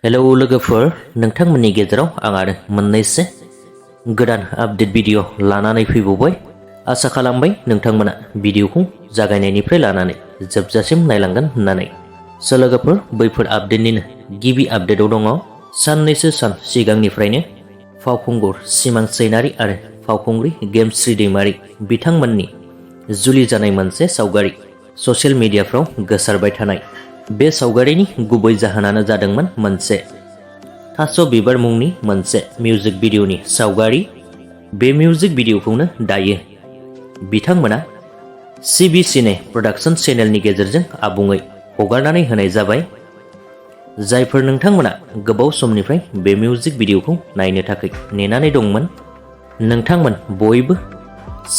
Hello लोगोफोर, नोंथांमोननि गेजेराव आं आरो मोननैसो गोदान आपडेट भिडिअ लानानै फैबावबाय। आसा खालामबाय नोंथांमोना भिडिअखौ जागायनायनिफ्राय लानानै जोबजासिम नायलांगोन होननानै। लोगोफोर, बैफोर आपडेटनिनो गिबि आपडेटआव दङ साननैसो सान सिगांनिफ्रायनो फावखुंगुर सिमां सैनारि आरो फावखुंग्रि गेमस्रि दैमारि बिथांमोननि जुलि जानाय मोनसे सावगारि ससियेल मिडियाफ्राव गोसारबाय थानाय। बे सावगारिनि गुबै जाहोनानो जादोंमोन मोनसे थास' बिबार मुंनि मोनसे मिउजिक भिडिअनि सावगारि। बे मिउजिक भिडिअखौनो दायो बिथांमोना सिबि सिने प्रडाक्शन चेनेलनि गेजेरजों आबुङै हगारनानै होनाय जाबाय। जायफोर नोंथांमोना गोबाव समनिफ्राय बे मिउजिक भिडिअखौ नायनो थाखाय नेनानै दंमोन, नोंथांमोन बयबो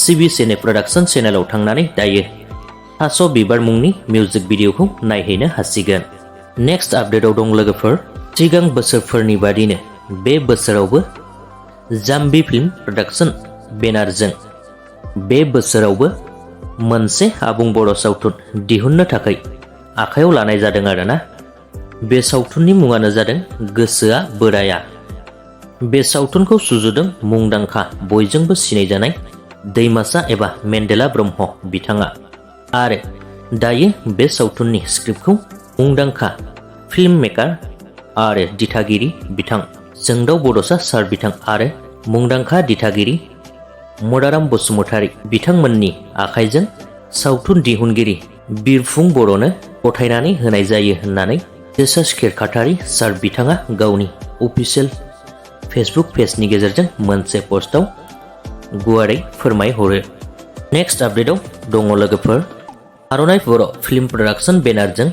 सिबि सिने प्रडाक्शन चेनेलाव थांनानै दायो थास' बिबार मुंनि मिउजिक भिडिअखौ नायहैनो हासिगोन। नेक्स्ट आपडेटआव दं लोगोफोर, सिगां बोसोरफोरनि बादिनो बे बोसोरावबो जाम्बी फिल्म प्रडाक्शन बेनारजों बे बोसोरावबो मोनसे आबुं बर' सावथुन दिहुननो थाखाय आखायाव लानाय जादों आरोना। बे सावथुननि मुङानो जादों गोसोआ बोराया। बे सावथुनखौ सुजुदों मुंदांखा बयजोंबो सिनायजानाय दैमासा एबा मेन्देला ब्रह्म बिथाङा। आरो दायो बे सावथुननि स्क्रिप्टखौ मुंदांखा फिल्म मेकार आरो दिथागिरि बिथां जोंदाव बड'सा सार बिथां आरो मुंदांखा दिथागिरि मदाराम बसुमतारी बिथांमोननि आखाइजों सावथुन दिहुनगिरि बिरफुं बर'नो गथायनानै होनाय जायो होननानै जेसास खिरखातारि सार बिथाङा गावनि अफिसियेल फेसबुक पेजनि गेजेरजों मोनसे पस्टआव गुवारै फोरमायहरो। नेक्स्ट आपडेटआव दङ लोगोफोर, आर'नाइ बर' फिल्म प्रडाक्शन बेनारजों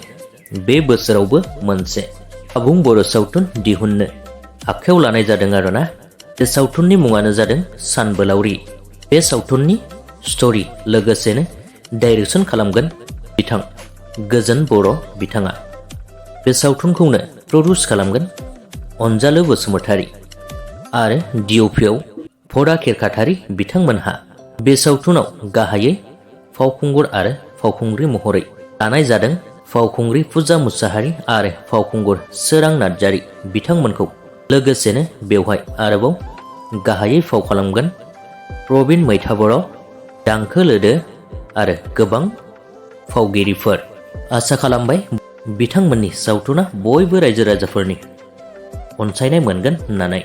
बे बोसोरावबो मोनसे आबुं बर' सावथुन दिहुननो आखायाव लानाय जादों आरोना। बे सावथुननि मुङानो जादों सानबोलावरि। बे सावथुननि स्ट'रि लोगोसेनो डाइरेक्सन खालामगोन बिथां गोजोन बर' बिथाङा। बे सावथुनखौनो प्रडिउस खालामगोन अनजालु बसुमतारी आरो डिअपिआव भदा खिरखातारि बिथांमोनहा। बे सावथुनाव गाहायै फावखुंगुर आरो फावखुंग्रि महरै लानाय जादों फावखुंग्रि फुजा मुसाहारि आरो फावखुंगुर सोरां नार्जारि बिथांमोनखौ। लोगोसेनो बेवहाय आरोबाव गाहायै फाव खालामगोन प्रबिन मैथाबर, दांखो लोदो आरो गोबां फावगिरिफोर। आसा खालामबाय बिथांमोननि सावथुना बयबो रायजो राजाफोरनि अनसायनाय मोनगोन होननानै।